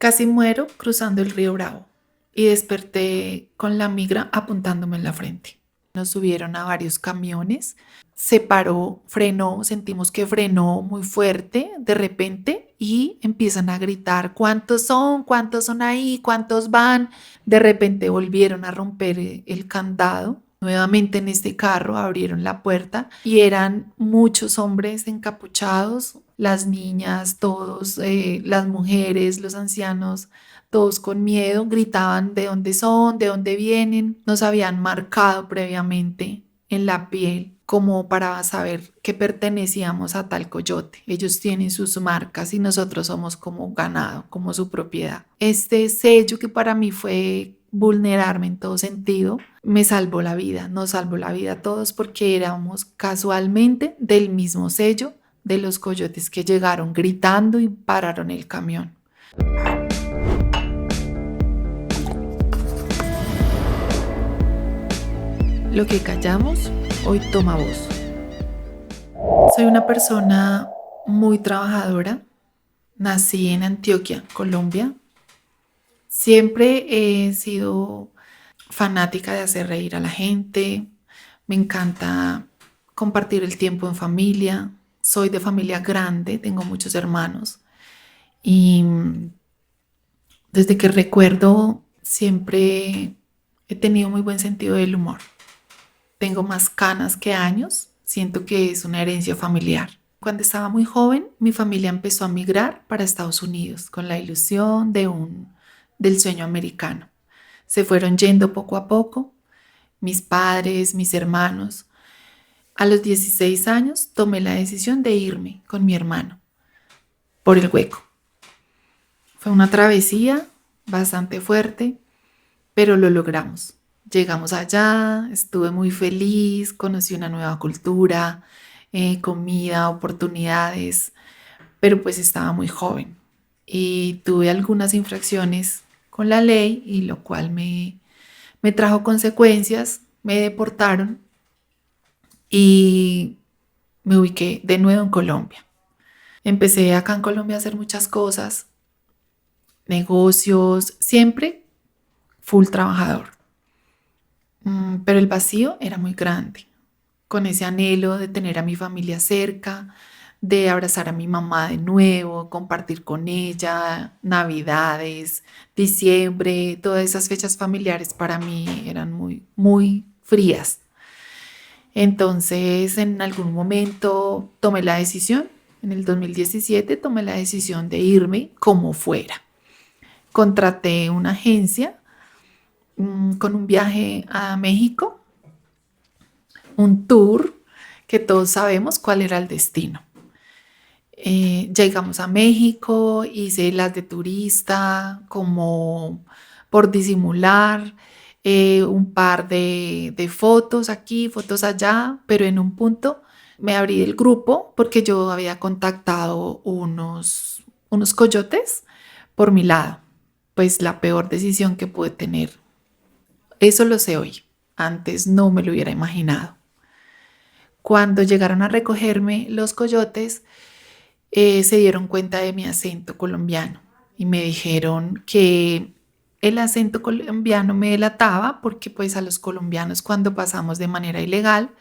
Casi muero cruzando el río Bravo y desperté con la migra apuntándome en la frente. Nos subieron a varios camiones, se paró, frenó, sentimos que frenó muy fuerte de repente y empiezan a gritar, ¿cuántos son? ¿Cuántos son ahí? ¿Cuántos van? De repente volvieron a romper el candado. Nuevamente en este carro abrieron la puerta y eran muchos hombres encapuchados, las niñas, todos, las mujeres, los ancianos, todos con miedo, gritaban de dónde son, de dónde vienen, nos habían marcado previamente en la piel como para saber que pertenecíamos a tal coyote. Ellos tienen sus marcas y nosotros somos como ganado, como su propiedad. Este sello que para mí fue vulnerarme en todo sentido, me salvó la vida, nos salvó la vida a todos porque éramos casualmente del mismo sello de los coyotes que llegaron gritando y pararon el camión. Lo que callamos hoy toma voz. Soy una persona muy trabajadora. Nací en Antioquia, Colombia. Siempre he sido fanática de hacer reír a la gente. Me encanta compartir el tiempo en familia. Soy de familia grande, tengo muchos hermanos. Y desde que recuerdo siempre he tenido muy buen sentido del humor. Tengo más canas que años, siento que es una herencia familiar. Cuando estaba muy joven, mi familia empezó a migrar para Estados Unidos con la ilusión del sueño americano. Se fueron yendo poco a poco, mis padres, mis hermanos. A los 16 años tomé la decisión de irme con mi hermano por el hueco. Fue una travesía bastante fuerte, pero lo logramos. Llegamos allá, estuve muy feliz, conocí una nueva cultura, comida, oportunidades, pero pues estaba muy joven y tuve algunas infracciones con la ley y lo cual me trajo consecuencias, me deportaron y me ubiqué de nuevo en Colombia. Empecé acá en Colombia a hacer muchas cosas, negocios, siempre full trabajador. Pero el vacío era muy grande, con ese anhelo de tener a mi familia cerca, de abrazar a mi mamá de nuevo, compartir con ella, Navidades, diciembre, todas esas fechas familiares para mí eran muy, muy frías. Entonces, en algún momento tomé la decisión, en el 2017 tomé la decisión de irme como fuera. Contraté una agencia con un viaje a México, un tour que todos sabemos cuál era el destino. Llegamos a México, hice las de turista como por disimular, un par de fotos aquí, fotos allá, pero en un punto me abrí del grupo porque yo había contactado unos coyotes por mi lado. Pues la peor decisión que pude tener. Eso lo sé hoy. Antes no me lo hubiera imaginado. Cuando llegaron a recogerme los coyotes, se dieron cuenta de mi acento colombiano y me dijeron que el acento colombiano me delataba porque pues a los colombianos cuando pasamos de manera ilegal,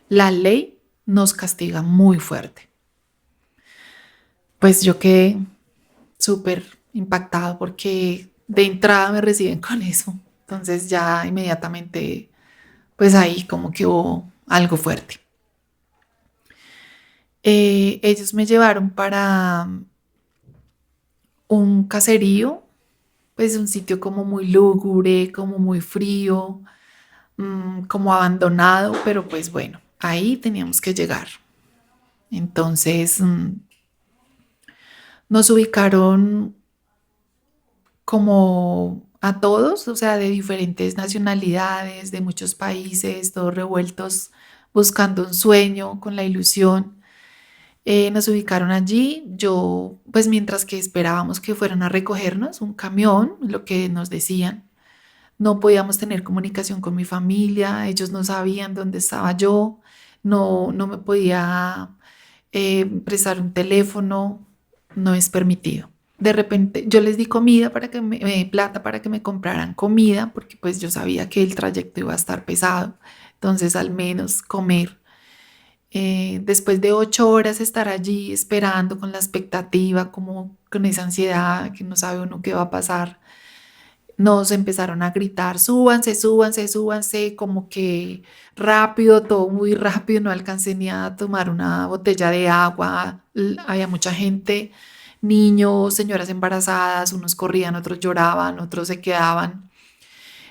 la ley nos castiga muy fuerte. Pues yo quedé súper impactado porque de entrada me reciben con eso. Entonces ya inmediatamente, pues ahí como que hubo algo fuerte. Ellos me llevaron para un caserío, pues un sitio como muy lúgubre, como muy frío, como abandonado, pero pues bueno, ahí teníamos que llegar. Entonces nos ubicaron como a todos, o sea, de diferentes nacionalidades, de muchos países, todos revueltos, buscando un sueño, con la ilusión. Nos ubicaron allí, yo, pues mientras que esperábamos que fueran a recogernos, un camión, lo que nos decían, no podíamos tener comunicación con mi familia, ellos no sabían dónde estaba yo, no me podía prestar un teléfono, no es permitido. De repente yo les di comida para que plata para que me compraran comida, porque pues yo sabía que el trayecto iba a estar pesado, entonces al menos comer. Después de 8 horas estar allí esperando con la expectativa, como con esa ansiedad que no sabe uno qué va a pasar, nos empezaron a gritar, súbanse, súbanse, súbanse, como que rápido, todo muy rápido, no alcancé ni a tomar una botella de agua, había mucha gente, niños, señoras embarazadas, unos corrían, otros lloraban, otros se quedaban.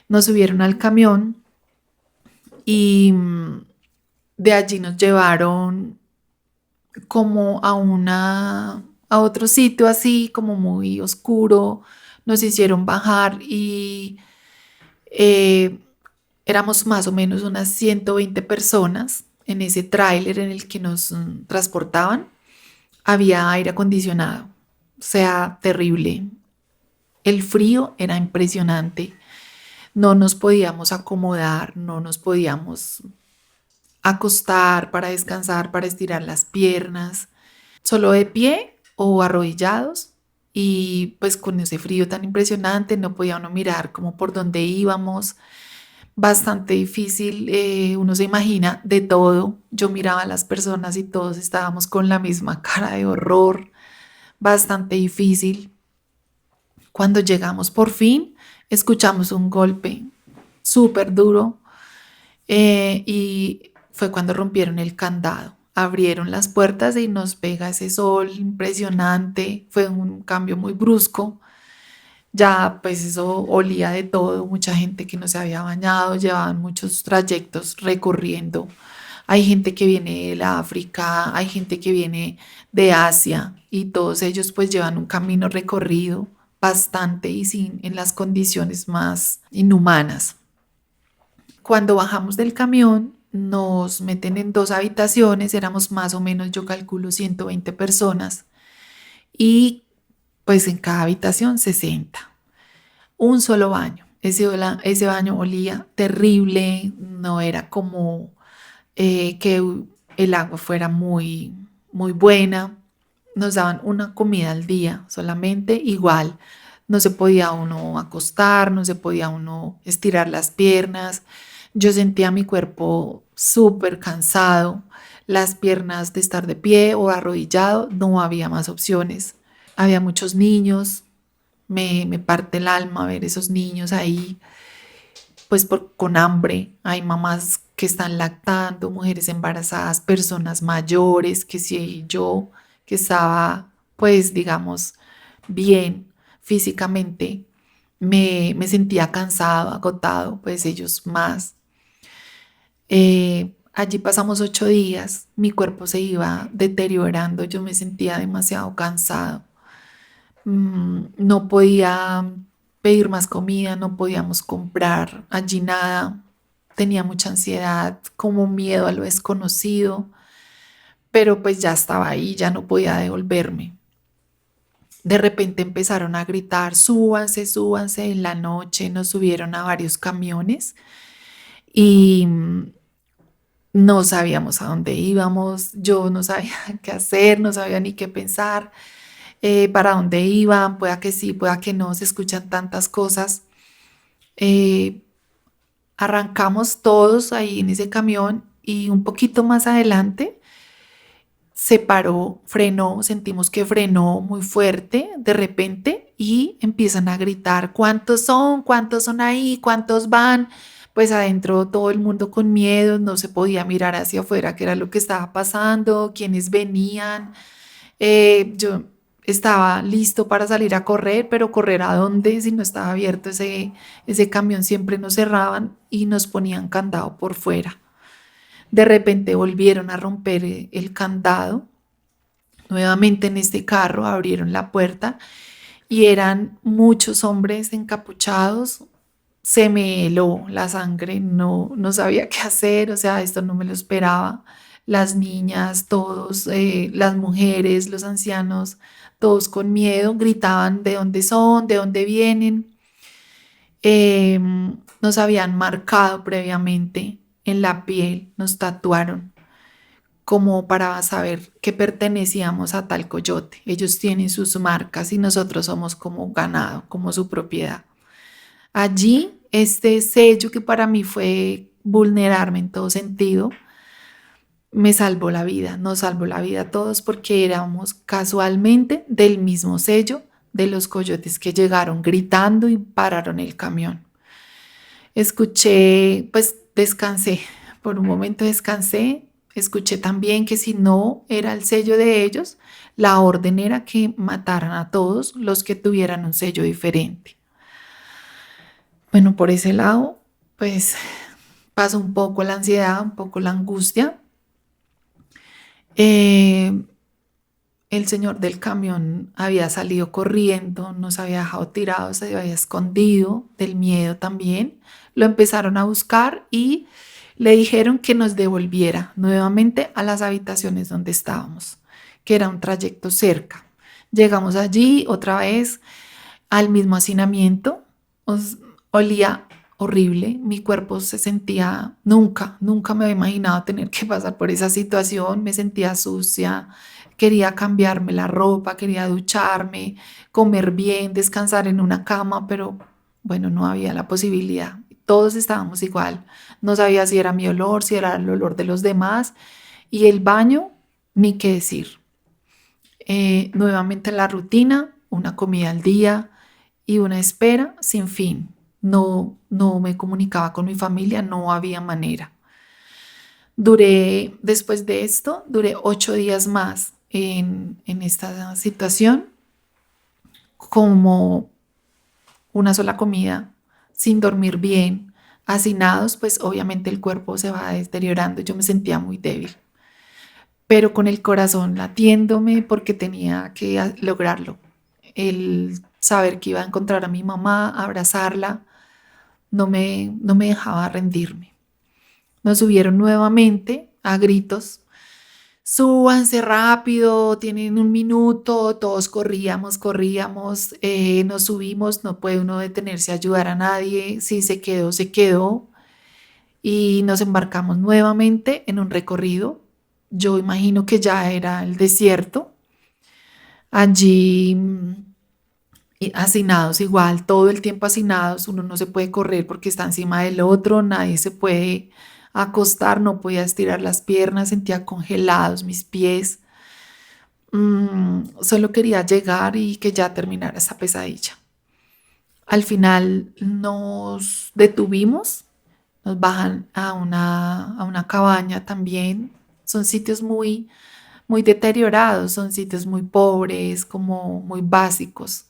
Nos subieron al camión y de allí nos llevaron como a otro sitio así, como muy oscuro, nos hicieron bajar y eh, éramos más o menos unas 120 personas en ese tráiler en el que nos transportaban. Había aire acondicionado, o sea, terrible. El frío era impresionante. No nos podíamos acomodar, no nos podíamos acostar para descansar, para estirar las piernas, solo de pie o arrodillados. Y pues con ese frío tan impresionante no podía uno mirar como por dónde íbamos. Bastante difícil, uno se imagina de todo. Yo miraba a las personas y todos estábamos con la misma cara de horror, bastante difícil. Cuando llegamos por fin, escuchamos un golpe súper duro y fue cuando rompieron el candado. Abrieron las puertas y nos pega ese sol impresionante. Fue un cambio muy brusco. Ya pues eso olía de todo, mucha gente que no se había bañado, llevaban muchos trayectos recorriendo. Hay gente que viene de la África, hay gente que viene de Asia y todos ellos pues llevan un camino recorrido bastante y sin en las condiciones más inhumanas. Cuando bajamos del camión nos meten en dos habitaciones, éramos más o menos, yo calculo, 120 personas y pues en cada habitación 60. Un solo baño. Ese baño olía terrible, no era como que el agua fuera muy, muy buena. Nos daban una comida al día solamente, igual. No se podía uno acostar, no se podía uno estirar las piernas. Yo sentía mi cuerpo súper cansado, las piernas de estar de pie o arrodillado, no había más opciones. Había muchos niños, me parte el alma ver esos niños ahí, pues con hambre. Hay mamás que están lactando, mujeres embarazadas, personas mayores, que si yo, que estaba, pues digamos, bien físicamente, me sentía cansado, agotado, pues ellos más. Allí pasamos 8 días, mi cuerpo se iba deteriorando, yo me sentía demasiado cansado. No podía pedir más comida, no podíamos comprar allí nada. Tenía mucha ansiedad, como miedo a lo desconocido, pero pues ya estaba ahí, ya no podía devolverme. De repente empezaron a gritar, súbanse, súbanse. En la noche nos subieron a varios camiones y no sabíamos a dónde íbamos. Yo no sabía qué hacer, no sabía ni qué pensar. Para dónde iban, pueda que sí, pueda que no, se escuchan tantas cosas. Eh, Arrancamos todos ahí en ese camión y un poquito más adelante se paró, frenó, sentimos que frenó muy fuerte de repente y empiezan a gritar, ¿cuántos son? ¿Cuántos son ahí? ¿Cuántos van? Pues adentro todo el mundo con miedo, no se podía mirar hacia afuera qué era lo que estaba pasando, quiénes venían. Yo estaba listo para salir a correr, pero correr a dónde si no estaba abierto ese camión, siempre nos cerraban y nos ponían candado por fuera. De repente volvieron a romper el candado. Nuevamente en este carro abrieron la puerta y eran muchos hombres encapuchados. Se me heló la sangre, no sabía qué hacer, o sea, esto no me lo esperaba. Las niñas, todos, las mujeres, los ancianos, todos con miedo, gritaban de dónde son, de dónde vienen. Nos habían marcado previamente en la piel, nos tatuaron como para saber que pertenecíamos a tal coyote. Ellos tienen sus marcas y nosotros somos como ganado, como su propiedad. Allí, este sello que para mí fue vulnerarme en todo sentido, me salvó la vida, nos salvó la vida a todos porque éramos casualmente del mismo sello de los coyotes que llegaron gritando y pararon el camión. Escuché, pues descansé, por un momento descansé, escuché también que si no era el sello de ellos, la orden era que mataran a todos los que tuvieran un sello diferente. Bueno, por ese lado, pues pasó un poco la ansiedad, un poco la angustia. Eh, el señor del camión había salido corriendo, nos había dejado tirados, se había escondido del miedo también. Lo empezaron a buscar y le dijeron que nos devolviera nuevamente a las habitaciones donde estábamos, que era un trayecto cerca. Llegamos allí otra vez al mismo hacinamiento. Olía horrible, mi cuerpo se sentía, nunca me había imaginado tener que pasar por esa situación, me sentía sucia, quería cambiarme la ropa, quería ducharme, comer bien, descansar en una cama, pero bueno, no había la posibilidad. Todos estábamos igual, no sabía si era mi olor, si era el olor de los demás y el baño, ni qué decir. Nuevamente la rutina, una comida al día y una espera sin fin. No me comunicaba con mi familia, no había manera. Después de esto, duré 8 días más en esta situación, como una sola comida, sin dormir bien, hacinados, pues obviamente el cuerpo se va deteriorando. Yo me sentía muy débil, pero con el corazón latiéndome porque tenía que lograrlo. El saber que iba a encontrar a mi mamá, abrazarla, no me dejaba rendirme. Nos subieron nuevamente a gritos. Súbanse rápido, tienen un minuto, todos corríamos, nos subimos, no puede uno detenerse a ayudar a nadie, si se quedó, se quedó y nos embarcamos nuevamente en un recorrido. Yo imagino que ya era el desierto, allí y hacinados igual, todo el tiempo hacinados, uno no se puede correr porque está encima del otro, nadie se puede acostar, no podía estirar las piernas, sentía congelados mis pies. Solo quería llegar y que ya terminara esa pesadilla. Al final nos detuvimos, nos bajan a una cabaña también. Son sitios muy deteriorados, son sitios muy pobres, como muy básicos.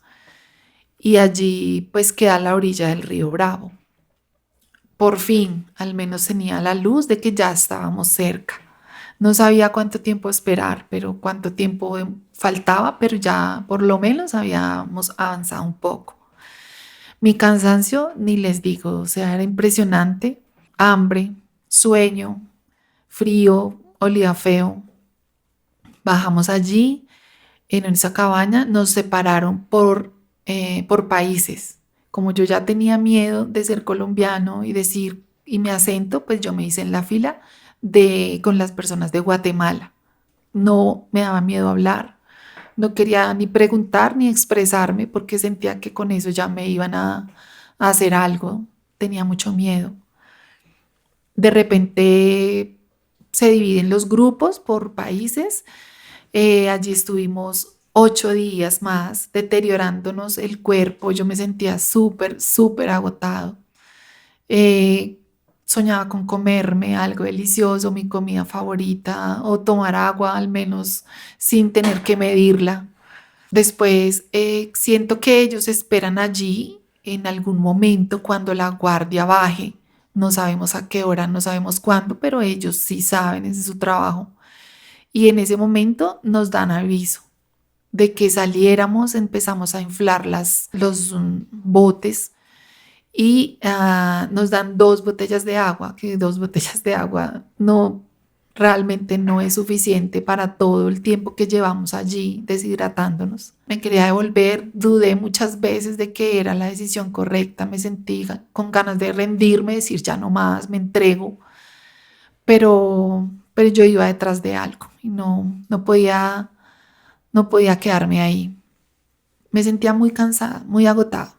Y allí pues queda a la orilla del río Bravo. Por fin, al menos tenía la luz de que ya estábamos cerca. No sabía cuánto tiempo esperar, pero cuánto tiempo faltaba, pero ya por lo menos habíamos avanzado un poco. Mi cansancio, ni les digo, o sea, era impresionante. Hambre, sueño, frío, olía feo. Bajamos allí, en esa cabaña, nos separaron por países. Como yo ya tenía miedo de ser colombiano y decir, y mi acento, pues yo me hice en la fila con las personas de Guatemala. No me daba miedo hablar, no quería ni preguntar ni expresarme porque sentía que con eso ya me iban a hacer algo. Tenía mucho miedo. De repente se dividen los grupos por países. Allí estuvimos 8 días más deteriorándonos el cuerpo. Yo me sentía súper agotado. Eh, Soñaba con comerme algo delicioso, mi comida favorita, o tomar agua al menos sin tener que medirla. Después siento que ellos esperan allí en algún momento cuando la guardia baje. No sabemos a qué hora, no sabemos cuándo, pero ellos sí saben, ese es su trabajo. Y en ese momento nos dan aviso de que saliéramos, empezamos a inflar los botes y nos dan 2 botellas de agua, que 2 botellas de agua realmente no es suficiente para todo el tiempo que llevamos allí deshidratándonos. Me quería devolver, dudé muchas veces de que era la decisión correcta, me sentí con ganas de rendirme, decir ya no más, me entrego, pero pero yo iba detrás de algo y no podía quedarme ahí. Me sentía muy cansada, muy agotada.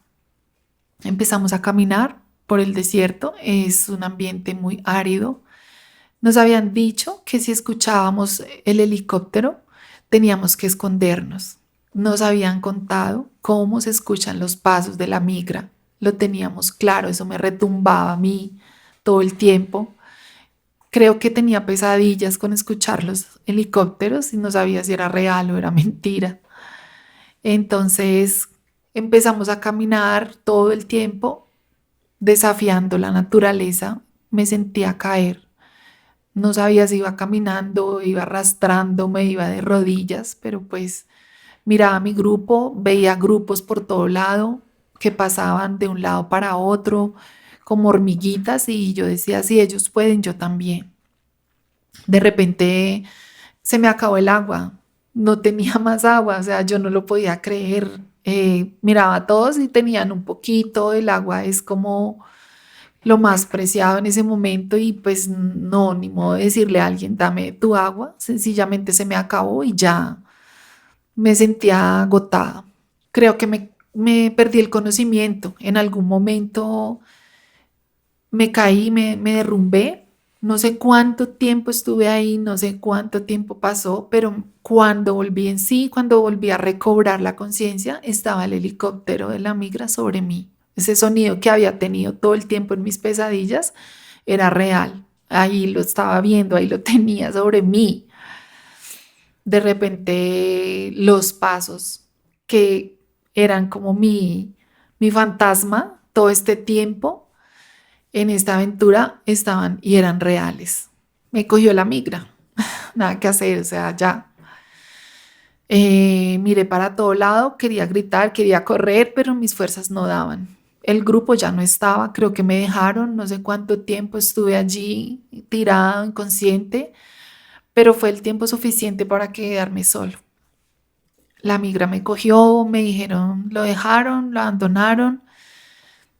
Empezamos a caminar por el desierto, es un ambiente muy árido. Nos habían dicho que si escuchábamos el helicóptero teníamos que escondernos. Nos habían contado cómo se escuchan los pasos de la migra. Lo teníamos claro, eso me retumbaba a mí todo el tiempo. Creo que tenía pesadillas con escuchar los helicópteros y no sabía si era real o era mentira. Entonces empezamos a caminar todo el tiempo desafiando la naturaleza. Me sentía caer. No sabía si iba caminando, iba arrastrando, me iba de rodillas, pero pues miraba mi grupo, veía grupos por todo lado que pasaban de un lado para otro como hormiguitas y yo decía, si ellos pueden, yo también. De repente se me acabó el agua, no tenía más agua, o sea, yo no lo podía creer. Miraba a todos y tenían un poquito, el agua es como lo más preciado en ese momento y pues no, ni modo de decirle a alguien, dame tu agua, sencillamente se me acabó y ya me sentía agotada. Creo que me perdí el conocimiento, en algún momento me caí, me derrumbé. No sé cuánto tiempo estuve ahí, no sé cuánto tiempo pasó, pero cuando volví en sí, cuando volví a recobrar la conciencia, estaba el helicóptero de la migra sobre mí. Ese sonido que había tenido todo el tiempo en mis pesadillas era real. Ahí lo estaba viendo, ahí lo tenía sobre mí. De repente los pasos que eran como mi fantasma todo este tiempo en esta aventura estaban y eran reales. Me cogió la migra, nada que hacer, o sea, ya. Miré para todo lado, quería gritar, quería correr, pero mis fuerzas no daban. El grupo ya no estaba, creo que me dejaron, no sé cuánto tiempo estuve allí tirado, inconsciente, pero fue el tiempo suficiente para quedarme solo. La migra me cogió, me dijeron, lo dejaron, lo abandonaron.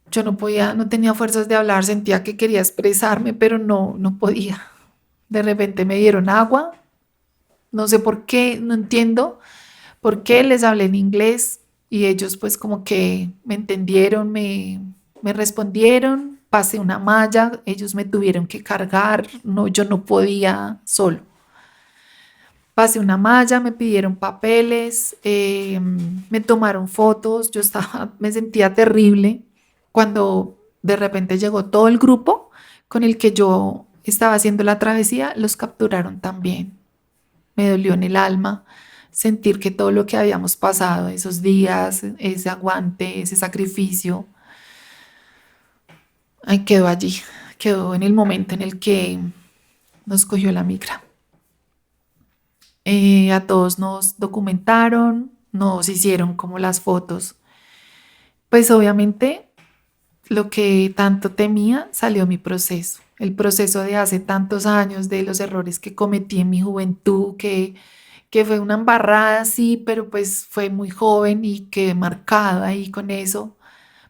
Yo no podía, no tenía fuerzas de hablar, sentía que quería expresarme, pero no podía. De repente me dieron agua, no sé por qué, no entiendo por qué les hablé en inglés y ellos pues como que me entendieron, me respondieron, pasé una malla, ellos me tuvieron que cargar, no, yo no podía solo. Pasé una malla, me pidieron papeles, me tomaron fotos, me sentía terrible cuando de repente llegó todo el grupo con el que yo estaba haciendo la travesía, los capturaron también. Me dolió en el alma sentir que todo lo que habíamos pasado esos días, ese aguante, ese sacrificio, ahí quedó allí, quedó en el momento en el que nos cogió la migra. A todos nos documentaron, nos hicieron como las fotos. Pues obviamente lo que tanto temía salió mi proceso. El proceso de hace tantos años, de los errores que cometí en mi juventud, que fue una embarrada, sí, pero pues fue muy joven y quedé marcada ahí con eso,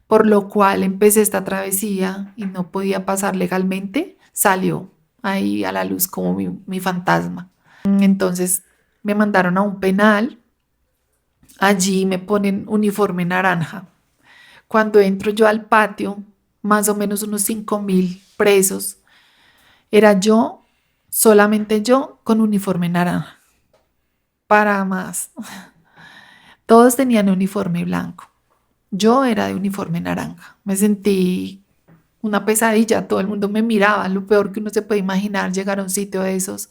por lo cual empecé esta travesía y no podía pasar legalmente, salió ahí a la luz como mi fantasma. Entonces me mandaron a un penal, allí me ponen uniforme naranja. Cuando entro yo al patio, más o menos unos 5.000 presos, era yo, solamente yo, con uniforme naranja. Para más. Todos tenían uniforme blanco. Yo era de uniforme naranja. Me sentí una pesadilla, todo el mundo me miraba, lo peor que uno se puede imaginar, llegar a un sitio de esos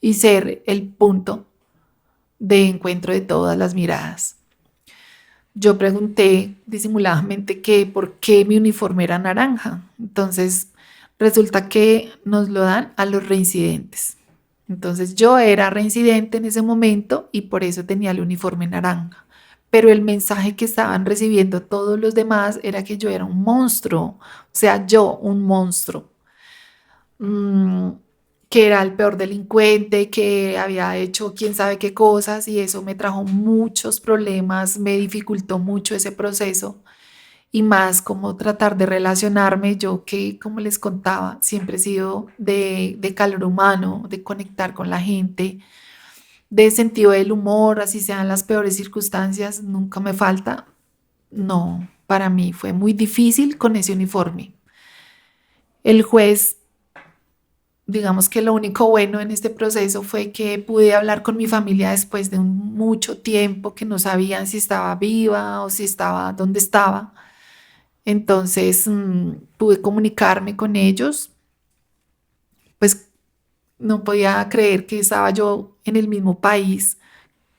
y ser el punto de encuentro de todas las miradas. Yo pregunté disimuladamente que por qué mi uniforme era naranja. Entonces resulta que nos lo dan a los reincidentes. Entonces yo era reincidente en ese momento y por eso tenía el uniforme naranja. Pero el mensaje que estaban recibiendo todos los demás era que yo era un monstruo, o sea, yo un monstruo. Mm, que era el peor delincuente, que había hecho quién sabe qué cosas y eso me trajo muchos problemas, me dificultó mucho ese proceso y más como tratar de relacionarme. Yo que, como les contaba, siempre he sido de calor humano, de conectar con la gente, de sentido del humor, así sean las peores circunstancias, nunca me falta. No, para mí fue muy difícil con ese uniforme. El juez, digamos que lo único bueno en este proceso fue que pude hablar con mi familia después de mucho tiempo que no sabían si estaba viva o si estaba, dónde estaba. Entonces pude comunicarme con ellos, pues no podía creer que estaba yo en el mismo país,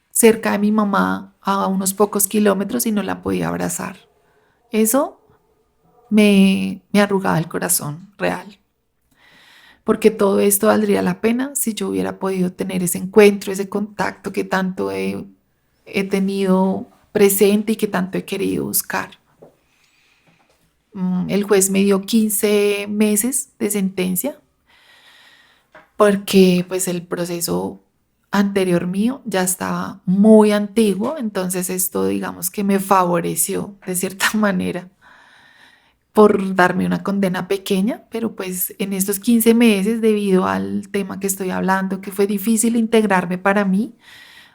cerca de mi mamá, a unos pocos kilómetros y no la podía abrazar. Eso me arrugaba el corazón, real, porque todo esto valdría la pena si yo hubiera podido tener ese encuentro, ese contacto que tanto he tenido presente y que tanto he querido buscar. El juez me dio 15 meses de sentencia porque pues el proceso anterior mío ya estaba muy antiguo, entonces esto digamos que me favoreció de cierta manera por darme una condena pequeña, pero pues en estos 15 meses, debido al tema que estoy hablando, que fue difícil integrarme para mí,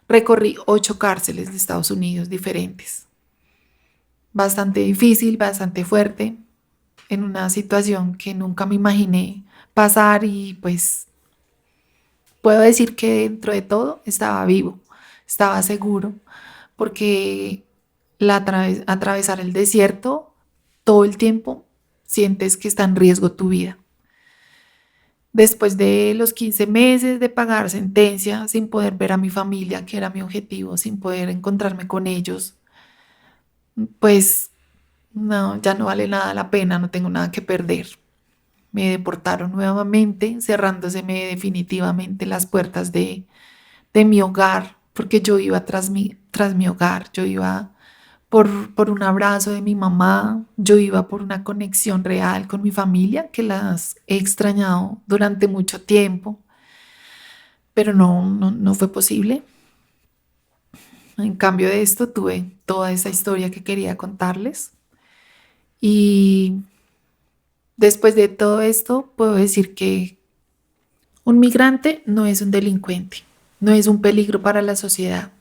recorrí 8 cárceles de Estados Unidos diferentes. Bastante difícil, bastante fuerte, en una situación que nunca me imaginé pasar y pues puedo decir que dentro de todo estaba vivo, estaba seguro, porque atravesar el desierto todo el tiempo sientes que está en riesgo tu vida. Después de los 15 meses de pagar sentencia, sin poder ver a mi familia, que era mi objetivo, sin poder encontrarme con ellos, pues no, ya no vale nada la pena, no tengo nada que perder. Me deportaron nuevamente, cerrándoseme definitivamente las puertas de mi hogar, porque yo iba tras mi hogar, yo iba por un abrazo de mi mamá, yo iba por una conexión real con mi familia, que las he extrañado durante mucho tiempo, pero no fue posible. En cambio de esto, tuve toda esa historia que quería contarles y después de todo esto, puedo decir que un migrante no es un delincuente, no es un peligro para la sociedad.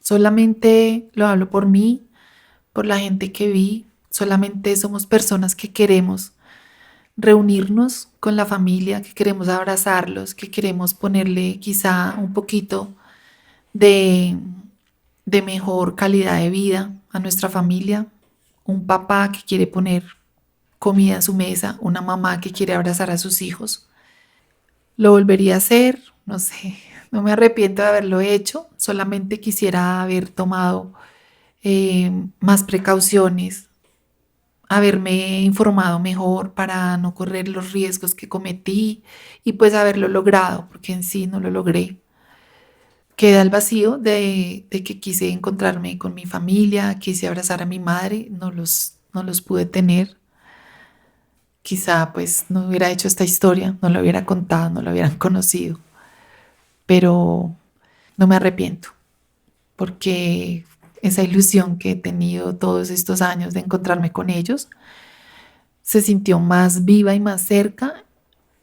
Solamente lo hablo por mí, por la gente que vi. Solamente somos personas que queremos reunirnos con la familia, que queremos abrazarlos, que queremos ponerle quizá un poquito de, de mejor calidad de vida a nuestra familia. Un papá que quiere poner comida en su mesa, una mamá que quiere abrazar a sus hijos. Lo volvería a hacer, no sé, no me arrepiento de haberlo hecho, solamente quisiera haber tomado más precauciones, haberme informado mejor para no correr los riesgos que cometí y pues haberlo logrado, porque en sí no lo logré. Queda el vacío de que quise encontrarme con mi familia, quise abrazar a mi madre, no los pude tener. Quizá pues no hubiera hecho esta historia, no la hubiera contado, no la hubieran conocido, pero no me arrepiento porque esa ilusión que he tenido todos estos años de encontrarme con ellos se sintió más viva y más cerca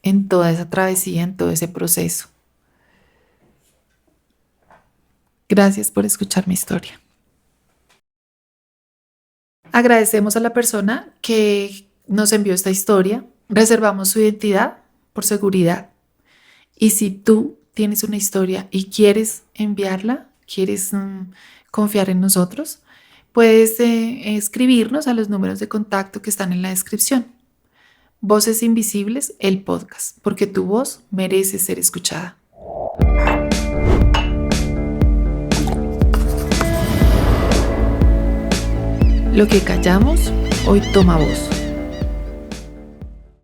en toda esa travesía, en todo ese proceso. Gracias por escuchar mi historia. Agradecemos a la persona que nos envió esta historia. Reservamos su identidad por seguridad. Y si tú tienes una historia y quieres enviarla, quieres confiar en nosotros, puedes escribirnos a los números de contacto que están en la descripción. Voces Invisibles, el podcast, porque tu voz merece ser escuchada. Lo que callamos, hoy toma voz.